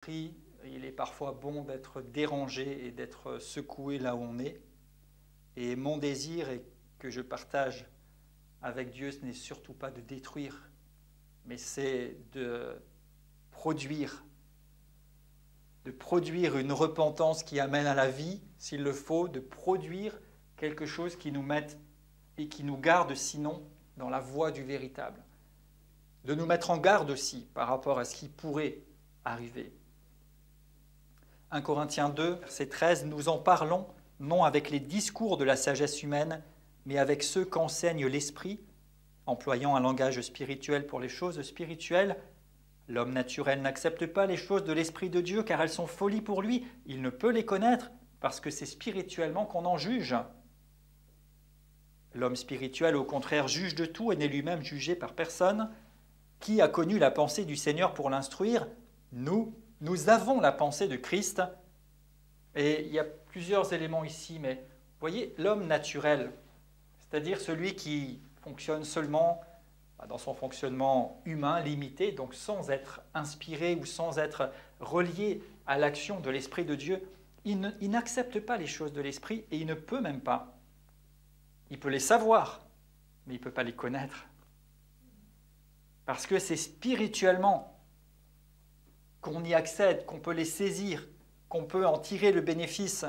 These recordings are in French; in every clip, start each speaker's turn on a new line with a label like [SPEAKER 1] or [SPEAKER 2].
[SPEAKER 1] il est parfois bon d'être dérangé et d'être secoué là où on est. Et mon désir, et que je partage avec Dieu, ce n'est surtout pas de détruire, mais c'est de produire une repentance qui amène à la vie, s'il le faut, de produire quelque chose qui nous mette et qui nous garde sinon dans la voie du véritable. De nous mettre en garde aussi par rapport à ce qui pourrait arriver. 1 Corinthiens 2, verset 13, « Nous en parlons non avec les discours de la sagesse humaine, mais avec ceux qu'enseigne l'Esprit, employant un langage spirituel pour les choses spirituelles. L'homme naturel n'accepte pas les choses de l'Esprit de Dieu, car elles sont folie pour lui. Il ne peut les connaître, parce que c'est spirituellement qu'on en juge. L'homme spirituel, au contraire, juge de tout et n'est lui-même jugé par personne. Qui a connu la pensée du Seigneur pour l'instruire? Nous avons la pensée de Christ. » Et il y a plusieurs éléments ici, mais vous voyez, l'homme naturel, c'est-à-dire celui qui fonctionne seulement dans son fonctionnement humain, limité, donc sans être inspiré ou sans être relié à l'action de l'Esprit de Dieu, il n'accepte pas les choses de l'Esprit et il ne peut même pas. Il peut les savoir, mais il ne peut pas les connaître. Parce que c'est spirituellement qu'on y accède, qu'on peut les saisir, qu'on peut en tirer le bénéfice.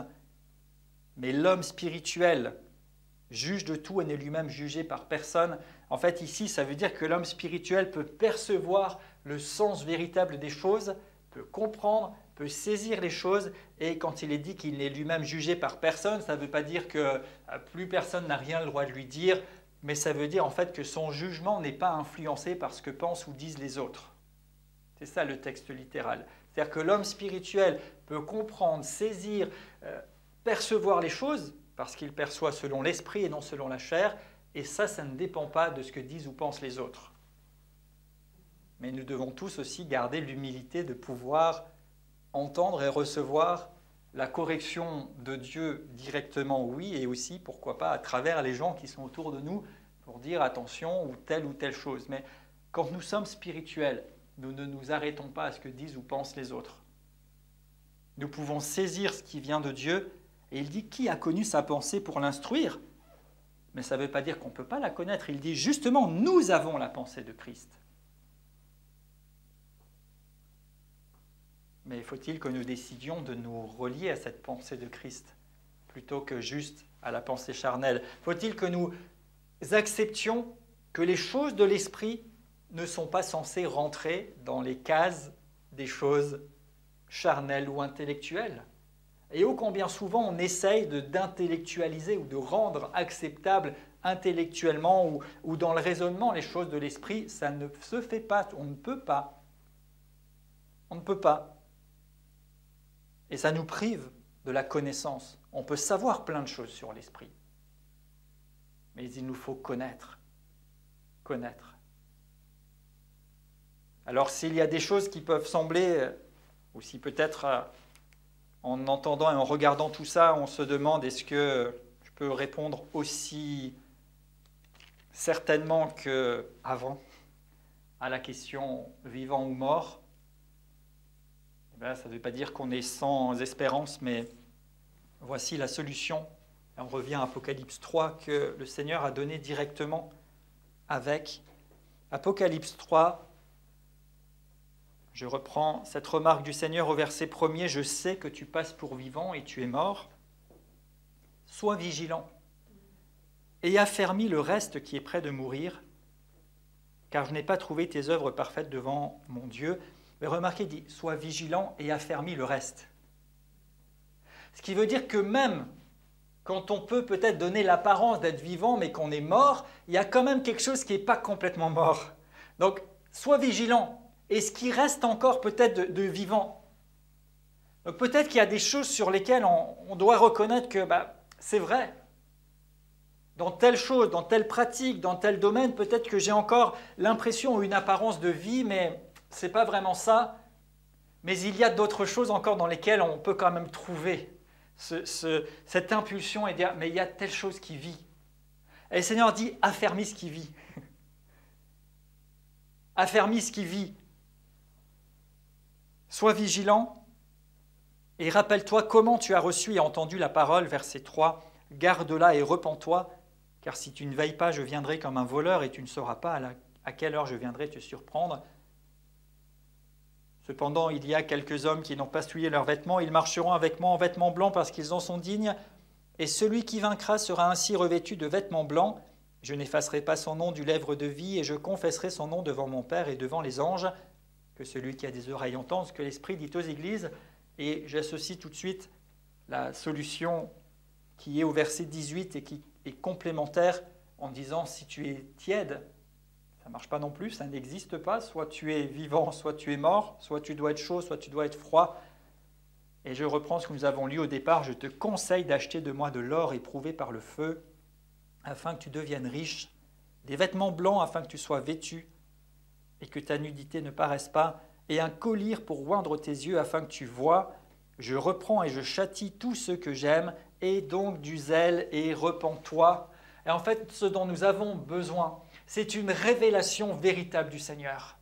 [SPEAKER 1] Mais l'homme spirituel juge de tout et n'est lui-même jugé par personne. En fait, ici, ça veut dire que l'homme spirituel peut percevoir le sens véritable des choses, peut comprendre, peut saisir les choses, et quand il est dit qu'il n'est lui-même jugé par personne, ça ne veut pas dire que plus personne n'a rien le droit de lui dire, mais ça veut dire en fait que son jugement n'est pas influencé par ce que pensent ou disent les autres. C'est ça le texte littéral. C'est-à-dire que l'homme spirituel peut comprendre, saisir, percevoir les choses, parce qu'il perçoit selon l'esprit et non selon la chair, et ça ne dépend pas de ce que disent ou pensent les autres. Mais nous devons tous aussi garder l'humilité de pouvoir entendre et recevoir la correction de Dieu directement, oui, et aussi, pourquoi pas, à travers les gens qui sont autour de nous, pour dire attention ou telle chose. Mais quand nous sommes spirituels, nous ne nous arrêtons pas à ce que disent ou pensent les autres. Nous pouvons saisir ce qui vient de Dieu, et il dit qui a connu sa pensée pour l'instruire? Mais ça ne veut pas dire qu'on ne peut pas la connaître. Il dit justement, nous avons la pensée de Christ. Mais faut-il que nous décidions de nous relier à cette pensée de Christ plutôt que juste à la pensée charnelle? Faut-il que nous acceptions que les choses de l'esprit ne sont pas censées rentrer dans les cases des choses charnelles ou intellectuelles? Et ô combien souvent on essaye d'intellectualiser ou de rendre acceptable intellectuellement ou dans le raisonnement les choses de l'esprit, ça ne se fait pas, on ne peut pas. On ne peut pas. Et ça nous prive de la connaissance. On peut savoir plein de choses sur l'esprit. Mais il nous faut connaître. Connaître. Alors s'il y a des choses qui peuvent sembler, ou si peut-être en entendant et en regardant tout ça, on se demande est-ce que je peux répondre aussi certainement qu'avant à la question vivant ou mort? Ça ne veut pas dire qu'on est sans espérance, mais voici la solution. On revient à Apocalypse 3 que le Seigneur a donné directement avec Apocalypse 3. Je reprends cette remarque du Seigneur au verset 1er. « Je sais que tu passes pour vivant et tu es mort. Sois vigilant et affermis le reste qui est près de mourir, car je n'ai pas trouvé tes œuvres parfaites devant mon Dieu. » Mais remarquez, il dit « Sois vigilant et affermis le reste. » Ce qui veut dire que même quand on peut peut-être donner l'apparence d'être vivant, mais qu'on est mort, il y a quand même quelque chose qui n'est pas complètement mort. Donc, sois vigilant. Et ce qui reste encore peut-être de vivant. Donc peut-être qu'il y a des choses sur lesquelles on doit reconnaître que c'est vrai. Dans telle chose, dans telle pratique, dans tel domaine, peut-être que j'ai encore l'impression ou une apparence de vie, mais ce n'est pas vraiment ça. Mais il y a d'autres choses encore dans lesquelles on peut quand même trouver cette impulsion et dire « mais il y a telle chose qui vit ». Et le Seigneur dit « affermis ce qui vit ». Affermis ce qui vit. Sois vigilant et rappelle-toi comment tu as reçu et entendu la parole, verset 3. Garde-la et repens-toi, car si tu ne veilles pas, je viendrai comme un voleur et tu ne sauras pas à quelle heure je viendrai te surprendre. Cependant, il y a quelques hommes qui n'ont pas souillé leurs vêtements, ils marcheront avec moi en vêtements blancs parce qu'ils en sont dignes, et celui qui vaincra sera ainsi revêtu de vêtements blancs. Je n'effacerai pas son nom du livre de vie, et je confesserai son nom devant mon Père et devant les anges. Que celui qui a des oreilles entende ce que l'Esprit dit aux églises. Et j'associe tout de suite la solution qui est au verset 18 et qui est complémentaire en disant si tu es tiède, ça ne marche pas non plus, ça n'existe pas. Soit tu es vivant, soit tu es mort, soit tu dois être chaud, soit tu dois être froid. Et je reprends ce que nous avons lu au départ. Je te conseille d'acheter de moi de l'or éprouvé par le feu, afin que tu deviennes riche, des vêtements blancs afin que tu sois vêtu, et que ta nudité ne paraisse pas, et un collier pour oindre tes yeux afin que tu vois. Je reprends et je châtie tous ceux que j'aime, et donc du zèle et repens-toi. Et en fait, ce dont nous avons besoin, c'est une révélation véritable du Seigneur.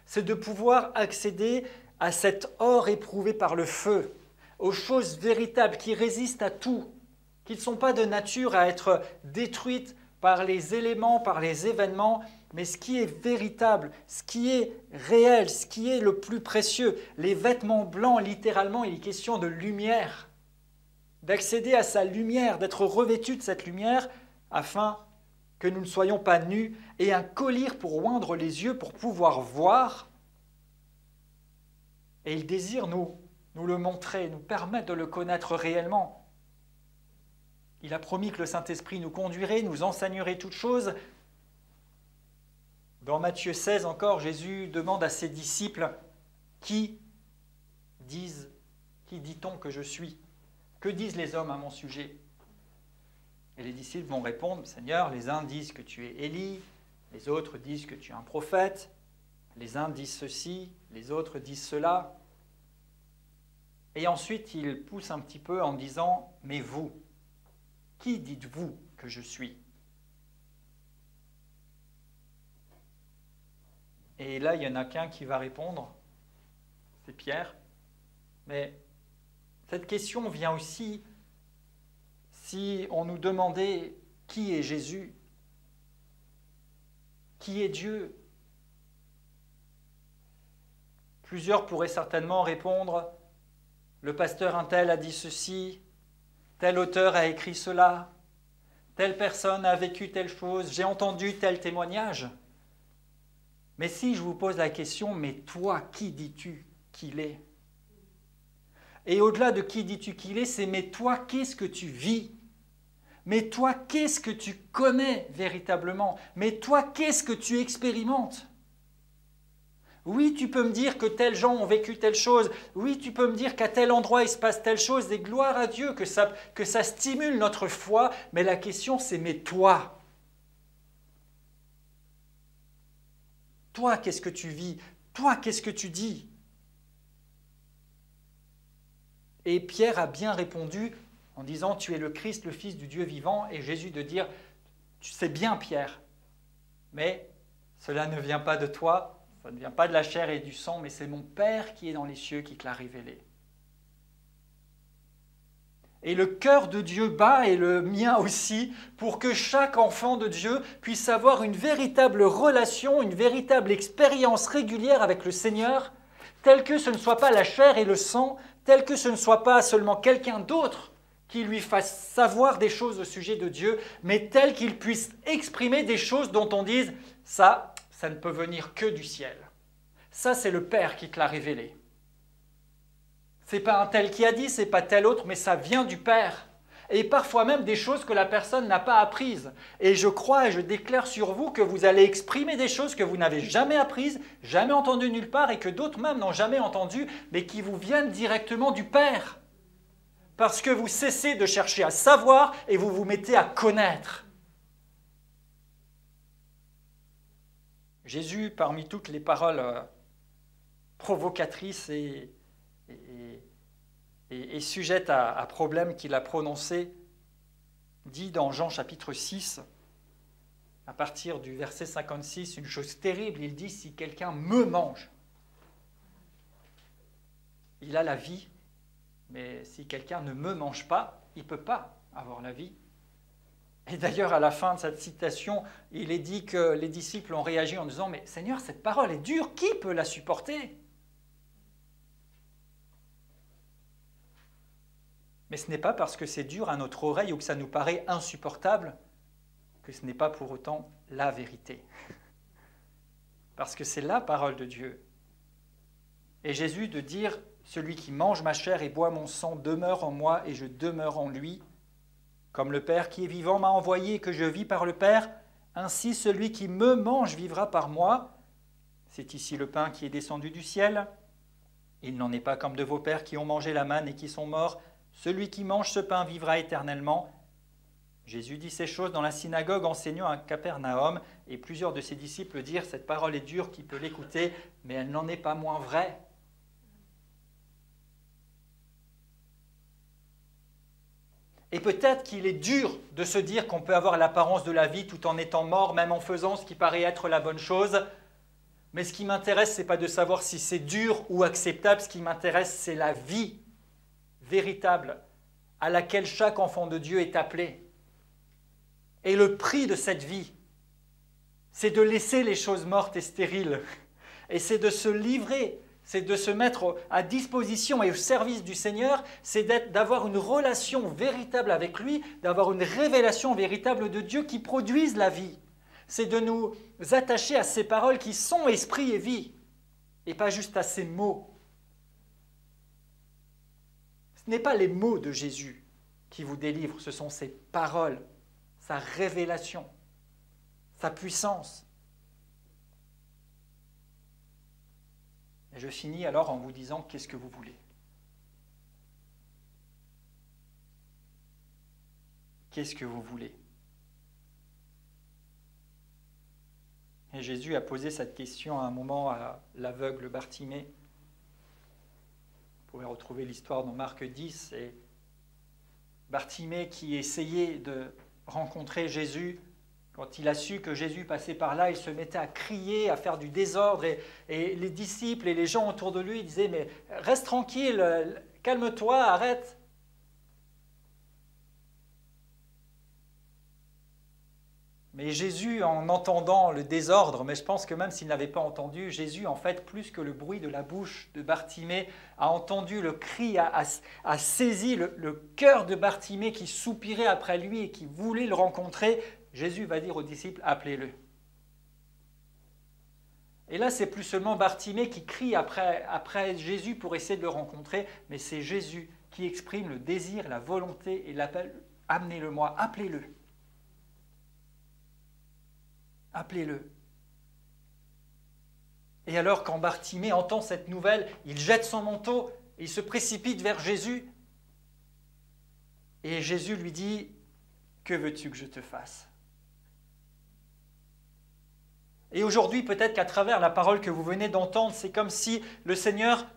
[SPEAKER 1] C'est de pouvoir accéder à cet or éprouvé par le feu, aux choses véritables qui résistent à tout, qui ne sont pas de nature à être détruites par les éléments, par les événements, mais ce qui est véritable, ce qui est réel, ce qui est le plus précieux. Les vêtements blancs, littéralement, il est question de lumière, d'accéder à sa lumière, d'être revêtu de cette lumière, afin que nous ne soyons pas nus, et un collier pour oindre les yeux, pour pouvoir voir. Et il désire nous le montrer, nous permettre de le connaître réellement. Il a promis que le Saint-Esprit nous conduirait, nous enseignerait toutes choses. Dans Matthieu 16 encore, Jésus demande à ses disciples « Qui dit-on que je suis ? Que disent les hommes à mon sujet ?» Et les disciples vont répondre « Seigneur, les uns disent que tu es Élie, les autres disent que tu es un prophète, les uns disent ceci, les autres disent cela. » Et ensuite, il pousse un petit peu en disant « Mais vous, qui dites-vous que je suis ?» Et là, il n'y en a qu'un qui va répondre, c'est Pierre. Mais cette question vient aussi si on nous demandait qui est Jésus, qui est Dieu. Plusieurs pourraient certainement répondre, le pasteur un tel a dit ceci, tel auteur a écrit cela, telle personne a vécu telle chose, j'ai entendu tel témoignage. Mais si je vous pose la question, mais toi, qui dis-tu qu'il est ? Et au-delà de qui dis-tu qu'il est, c'est mais toi, qu'est-ce que tu vis ? Mais toi, qu'est-ce que tu connais véritablement ? Mais toi, qu'est-ce que tu expérimentes ? Oui, tu peux me dire que tels gens ont vécu telle chose. Oui, tu peux me dire qu'à tel endroit, il se passe telle chose. Et gloire à Dieu que ça stimule notre foi. Mais la question, c'est mais toi ? Toi, qu'est-ce que tu vis ? Toi, qu'est-ce que tu dis ? Et Pierre a bien répondu en disant « Tu es le Christ, le Fils du Dieu vivant » et Jésus de dire « Tu sais bien, Pierre, mais cela ne vient pas de toi, ça ne vient pas de la chair et du sang, mais c'est mon Père qui est dans les cieux qui te l'a révélé. » Et le cœur de Dieu bat, et le mien aussi, pour que chaque enfant de Dieu puisse avoir une véritable relation, une véritable expérience régulière avec le Seigneur, telle que ce ne soit pas la chair et le sang, telle que ce ne soit pas seulement quelqu'un d'autre qui lui fasse savoir des choses au sujet de Dieu, mais tel qu'il puisse exprimer des choses dont on dise « ça ne peut venir que du ciel. Ça, c'est le Père qui te l'a révélé. » C'est pas un tel qui a dit, c'est pas tel autre, mais ça vient du Père. Et parfois même des choses que la personne n'a pas apprises. Et je crois et je déclare sur vous que vous allez exprimer des choses que vous n'avez jamais apprises, jamais entendues nulle part, et que d'autres même n'ont jamais entendues, mais qui vous viennent directement du Père. Parce que vous cessez de chercher à savoir et vous vous mettez à connaître. Jésus, parmi toutes les paroles provocatrices et sujette à problème qu'il a prononcé, dit dans Jean chapitre 6, à partir du verset 56, une chose terrible. Il dit « Si quelqu'un me mange, il a la vie, mais si quelqu'un ne me mange pas, il ne peut pas avoir la vie. Et d'ailleurs, à la fin de cette citation, il est dit que les disciples ont réagi en disant « Mais Seigneur, cette parole est dure, qui peut la supporter ?» Mais ce n'est pas parce que c'est dur à notre oreille ou que ça nous paraît insupportable que ce n'est pas pour autant la vérité. Parce que c'est la parole de Dieu. Et Jésus de dire « Celui qui mange ma chair et boit mon sang demeure en moi et je demeure en lui. Comme le Père qui est vivant m'a envoyé et que je vis par le Père, ainsi celui qui me mange vivra par moi. C'est ici le pain qui est descendu du ciel. Il n'en est pas comme de vos pères qui ont mangé la manne et qui sont morts. Celui qui mange ce pain vivra éternellement. » Jésus dit ces choses dans la synagogue enseignant à Capernaum, et plusieurs de ses disciples dirent « Cette parole est dure, qui peut l'écouter ?» Mais elle n'en est pas moins vraie. Et peut-être qu'il est dur de se dire qu'on peut avoir l'apparence de la vie tout en étant mort, même en faisant ce qui paraît être la bonne chose. Mais ce qui m'intéresse, ce n'est pas de savoir si c'est dur ou acceptable. Ce qui m'intéresse, c'est la vie véritable à laquelle chaque enfant de Dieu est appelé. Et le prix de cette vie, c'est de laisser les choses mortes et stériles. Et c'est de se livrer, c'est de se mettre à disposition et au service du Seigneur, c'est d'avoir une relation véritable avec lui, d'avoir une révélation véritable de Dieu qui produise la vie. C'est de nous attacher à ces paroles qui sont esprit et vie, et pas juste à ces mots. Ce n'est pas les mots de Jésus qui vous délivrent, ce sont ses paroles, sa révélation, sa puissance. Et je finis alors en vous disant, qu'est-ce que vous voulez? Qu'est-ce que vous voulez? Et Jésus a posé cette question à un moment à l'aveugle Bartimée. Vous pouvez retrouver l'histoire dans Marc 10. Et Bartimée qui essayait de rencontrer Jésus, quand il a su que Jésus passait par là, il se mettait à crier, à faire du désordre. Et les disciples et les gens autour de lui disaient « Mais reste tranquille, calme-toi, arrête !» Mais Jésus, en entendant le désordre, mais je pense que même s'il n'avait pas entendu, Jésus, en fait, plus que le bruit de la bouche de Bartimée, a entendu le cri, a saisi le cœur de Bartimée qui soupirait après lui et qui voulait le rencontrer. Jésus va dire aux disciples, appelez-le. Et là, c'est plus seulement Bartimée qui crie après Jésus pour essayer de le rencontrer, mais c'est Jésus qui exprime le désir, la volonté et l'appel, amenez-le-moi, appelez-le. Appelez-le. Et alors, quand Bartimée entend cette nouvelle, il jette son manteau, il se précipite vers Jésus. Et Jésus lui dit, « Que veux-tu que je te fasse ?» Et aujourd'hui, peut-être qu'à travers la parole que vous venez d'entendre, c'est comme si le Seigneur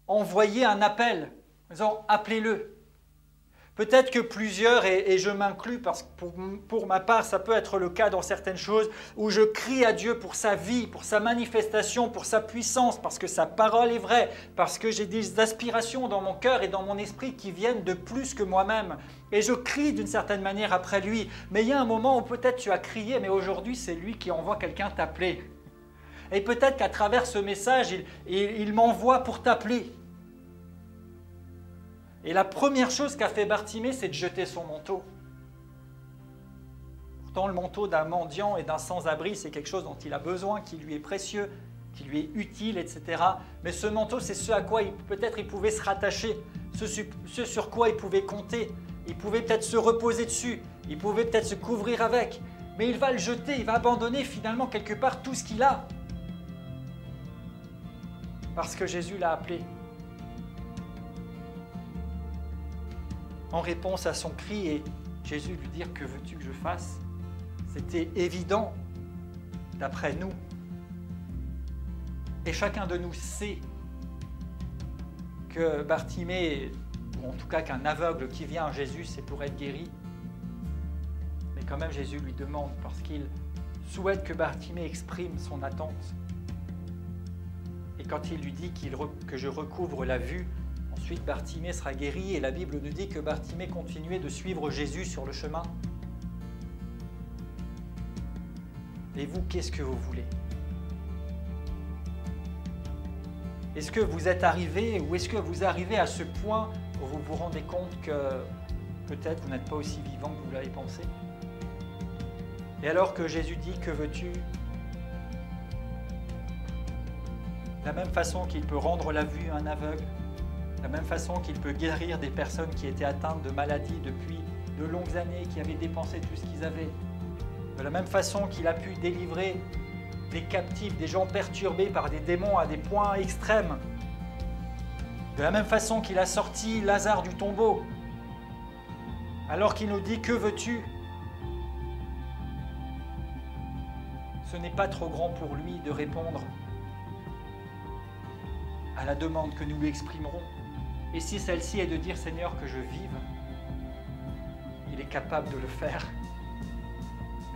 [SPEAKER 1] envoyait un appel, en disant, « Appelez-le ». Peut-être que plusieurs, et je m'inclus parce que pour ma part, ça peut être le cas dans certaines choses, où je crie à Dieu pour sa vie, pour sa manifestation, pour sa puissance, parce que sa parole est vraie, parce que j'ai des aspirations dans mon cœur et dans mon esprit qui viennent de plus que moi-même. Et je crie d'une certaine manière après lui. Mais il y a un moment où peut-être tu as crié, mais aujourd'hui c'est lui qui envoie quelqu'un t'appeler. Et peut-être qu'à travers ce message, il m'envoie pour t'appeler. Et la première chose qu'a fait Bartimée, c'est de jeter son manteau. Pourtant, le manteau d'un mendiant et d'un sans-abri, c'est quelque chose dont il a besoin, qui lui est précieux, qui lui est utile, etc. Mais ce manteau, c'est ce à quoi peut-être il pouvait se rattacher, ce sur quoi il pouvait compter. Il pouvait peut-être se reposer dessus, il pouvait peut-être se couvrir avec. Mais il va le jeter, il va abandonner finalement quelque part tout ce qu'il a. Parce que Jésus l'a appelé. En réponse à son cri et Jésus lui dire « Que veux-tu que je fasse ?» C'était évident d'après nous. Et chacun de nous sait que Bartimée, ou en tout cas qu'un aveugle qui vient à Jésus, c'est pour être guéri. Mais quand même Jésus lui demande, parce qu'il souhaite que Bartimée exprime son attente. Et quand il lui dit que je recouvre la vue, Ensuite, Bartimée sera guéri et la Bible nous dit que Bartimée continuait de suivre Jésus sur le chemin. Et vous, qu'est-ce que vous voulez? Est-ce que vous êtes arrivé ou est-ce que vous arrivez à ce point où vous vous rendez compte que peut-être vous n'êtes pas aussi vivant que vous l'avez pensé? Et alors que Jésus dit « Que veux-tu » de la même façon qu'il peut rendre la vue à un aveugle, de la même façon qu'il peut guérir des personnes qui étaient atteintes de maladies depuis de longues années, qui avaient dépensé tout ce qu'ils avaient, de la même façon qu'il a pu délivrer des captifs, des gens perturbés par des démons à des points extrêmes, de la même façon qu'il a sorti Lazare du tombeau, alors qu'il nous dit « Que veux-tu » ce n'est pas trop grand pour lui de répondre à la demande que nous lui exprimerons. Et si celle-ci est de dire « Seigneur, que je vive », il est capable de le faire.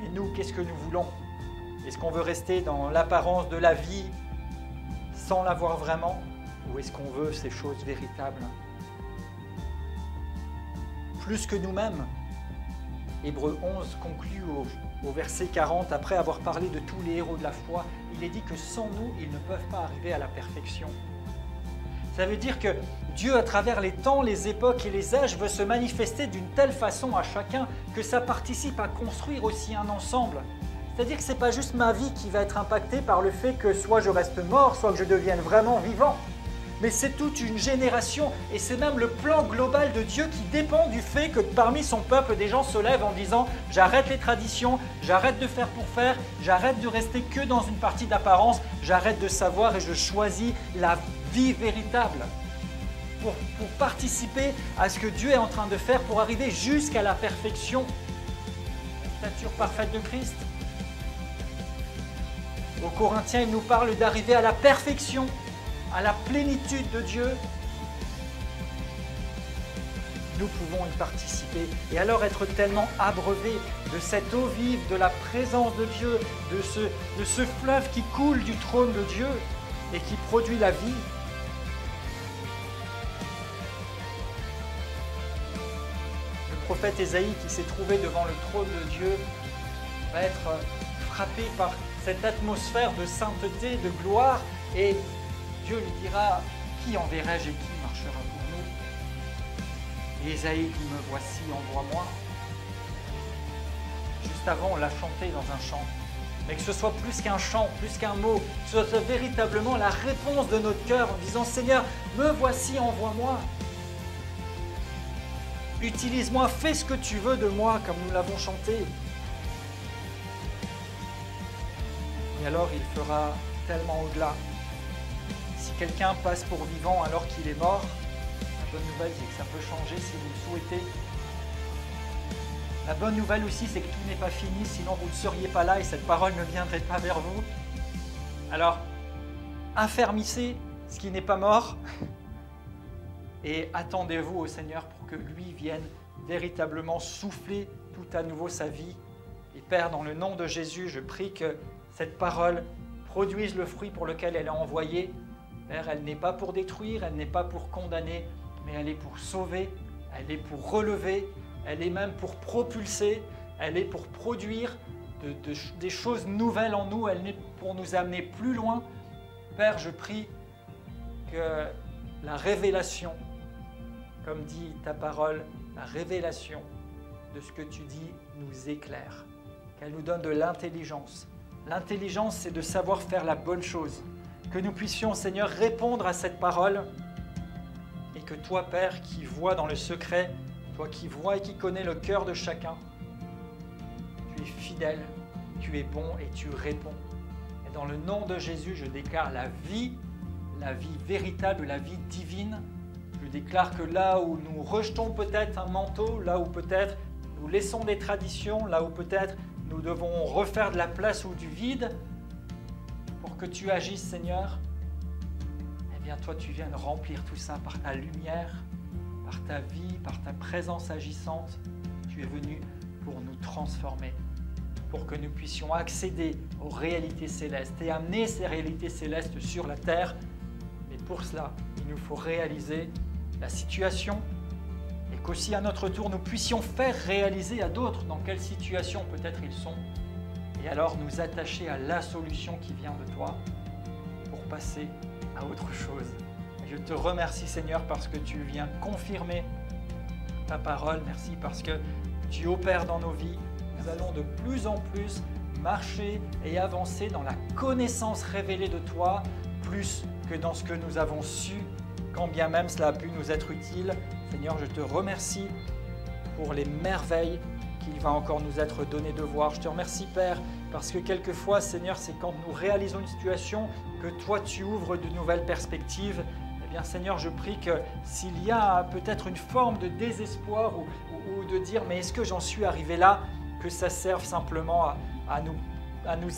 [SPEAKER 1] Mais nous, qu'est-ce que nous voulons? Est-ce qu'on veut rester dans l'apparence de la vie sans l'avoir vraiment? Ou est-ce qu'on veut ces choses véritables? Plus que nous-mêmes, Hébreux 11 conclut au verset 40, après avoir parlé de tous les héros de la foi, il est dit que sans nous, ils ne peuvent pas arriver à la perfection. Ça veut dire que Dieu, à travers les temps, les époques et les âges, veut se manifester d'une telle façon à chacun que ça participe à construire aussi un ensemble. C'est-à-dire que ce n'est pas juste ma vie qui va être impactée par le fait que soit je reste mort, soit que je devienne vraiment vivant. Mais c'est toute une génération et c'est même le plan global de Dieu qui dépend du fait que parmi son peuple, des gens se lèvent en disant « J'arrête les traditions, j'arrête de faire pour faire, j'arrête de rester que dans une partie d'apparence, j'arrête de savoir et je choisis la vie véritable. » Pour participer à ce que Dieu est en train de faire pour arriver jusqu'à la perfection, la stature parfaite de Christ. Aux Corinthiens, il nous parle d'arriver à la perfection, à la plénitude de Dieu. Nous pouvons y participer et alors être tellement abreuvés de cette eau vive, de la présence de Dieu, de ce fleuve qui coule du trône de Dieu et qui produit la vie. Le prophète Ésaïe qui s'est trouvé devant le trône de Dieu va être frappé par cette atmosphère de sainteté, de gloire, et Dieu lui dira « Qui enverrai-je et qui marchera pour nous ?» Et Ésaïe dit « Me voici, envoie-moi ». Juste avant, on l'a chanté dans un chant. Mais que ce soit plus qu'un chant, plus qu'un mot, que ce soit véritablement la réponse de notre cœur en disant « Seigneur, me voici, envoie-moi ». Utilise-moi, fais ce que tu veux de moi, comme nous l'avons chanté. Et alors il fera tellement au-delà. Si quelqu'un passe pour vivant alors qu'il est mort, la bonne nouvelle c'est que ça peut changer si vous le souhaitez. La bonne nouvelle aussi c'est que tout n'est pas fini, sinon vous ne seriez pas là et cette parole ne viendrait pas vers vous. Alors, affermissez ce qui n'est pas mort et attendez-vous au Seigneur pour que lui vienne véritablement souffler tout à nouveau sa vie. Et Père, dans le nom de Jésus, je prie que cette parole produise le fruit pour lequel elle est envoyée. Père, elle n'est pas pour détruire, elle n'est pas pour condamner, mais elle est pour sauver, elle est pour relever, elle est même pour propulser, elle est pour produire des choses nouvelles en nous, elle est pour nous amener plus loin. Père, je prie que la révélation, comme dit ta parole, la révélation de ce que tu dis nous éclaire, qu'elle nous donne de l'intelligence. L'intelligence, c'est de savoir faire la bonne chose. Que nous puissions, Seigneur, répondre à cette parole et que toi, Père, qui vois dans le secret, toi qui vois et qui connais le cœur de chacun, tu es fidèle, tu es bon et tu réponds. Et dans le nom de Jésus, je déclare la vie véritable, la vie divine. Je déclare que là où nous rejetons peut-être un manteau, là où peut-être nous laissons des traditions, là où peut-être nous devons refaire de la place ou du vide pour que tu agisses, Seigneur. Eh bien, toi, tu viennes remplir tout ça par ta lumière, par ta vie, par ta présence agissante. Tu es venu pour nous transformer, pour que nous puissions accéder aux réalités célestes et amener ces réalités célestes sur la terre. Mais pour cela, il nous faut réaliser la situation et qu'aussi à notre tour nous puissions faire réaliser à d'autres dans quelle situation peut-être ils sont et alors nous attacher à la solution qui vient de toi pour passer à autre chose. Et je te remercie Seigneur parce que tu viens confirmer ta parole. Merci parce que tu opères dans nos vies. Nous allons de plus en plus marcher et avancer dans la connaissance révélée de toi, plus que dans ce que nous avons su, quand bien même cela a pu nous être utile. Seigneur, je te remercie pour les merveilles qu'il va encore nous être donné de voir. Je te remercie, Père, parce que quelquefois, Seigneur, c'est quand nous réalisons une situation que toi, tu ouvres de nouvelles perspectives. Eh bien, Seigneur, je prie que s'il y a peut-être une forme de désespoir ou de dire « mais est-ce que j'en suis arrivé là ?» que ça serve simplement à nous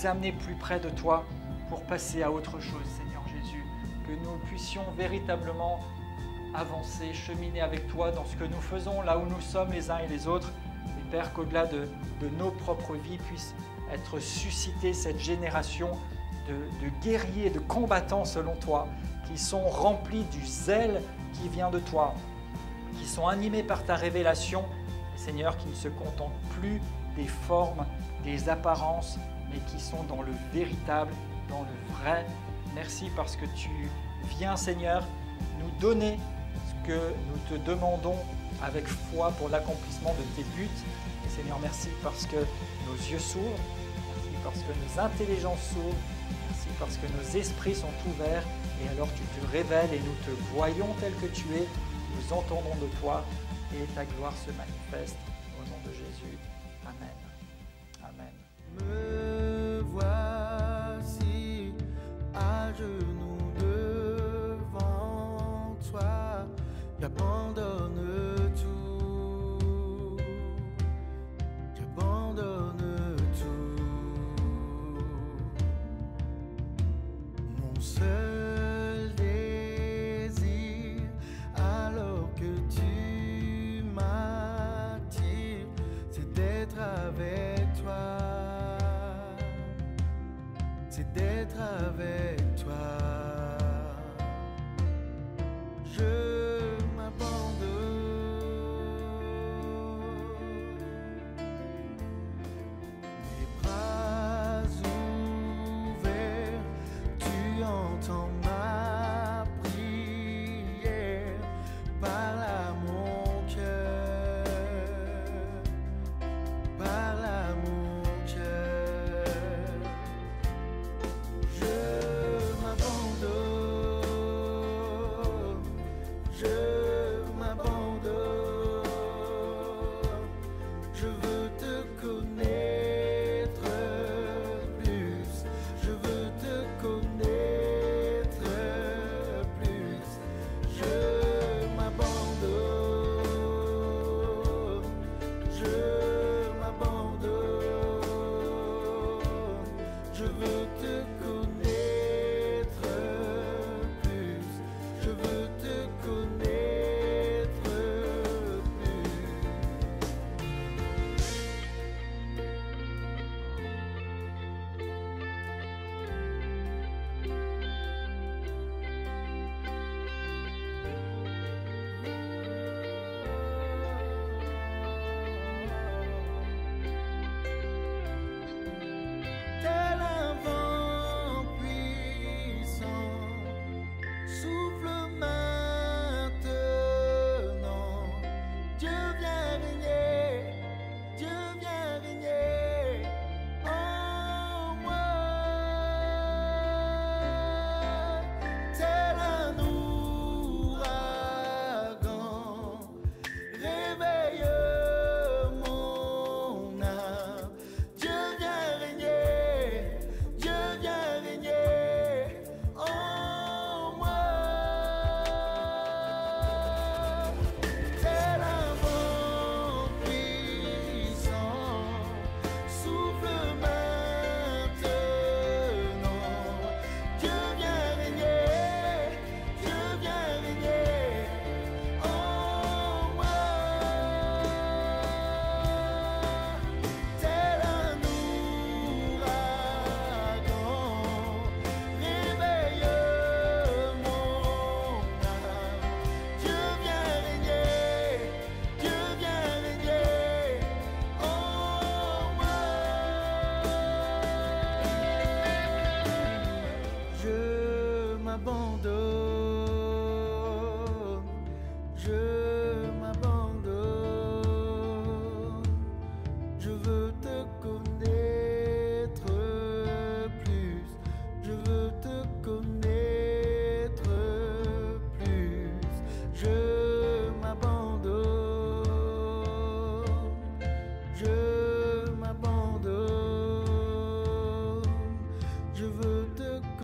[SPEAKER 1] amener plus près de toi pour passer à autre chose, Seigneur Jésus. Que nous puissions véritablement avancer, cheminer avec toi dans ce que nous faisons, là où nous sommes les uns et les autres. Et Père, qu'au-delà de nos propres vies puisse être suscitée cette génération de guerriers, de combattants selon toi, qui sont remplis du zèle qui vient de toi, qui sont animés par ta révélation, et Seigneur, qui ne se contentent plus des formes, des apparences, mais qui sont dans le véritable, dans le vrai. Merci parce que tu viens, Seigneur, nous donner ce que nous te demandons avec foi pour l'accomplissement de tes buts. Et Seigneur, merci parce que nos yeux s'ouvrent, merci parce que nos intelligences s'ouvrent, merci parce que nos esprits sont ouverts, et alors tu te révèles et nous te voyons tel que tu es, nous entendons de toi, et ta gloire se manifeste. Au nom de Jésus. Amen. Amen.
[SPEAKER 2] Me voici à genoux devant toi, j'abandonne tout, j'abandonne tout. Mon seul désir, alors que tu m'attires, c'est d'être avec toi, c'est d'être avec toi. Je m'abandonne, les bras ouverts, tu entends ma prière, parle à mon cœur, parle à mon cœur. Je m'abandonne, je m'abandonne, je veux te connaître plus, je veux te connaître plus. Je m'abandonne, je m'abandonne, je veux te connaître plus, je veux te connaître. je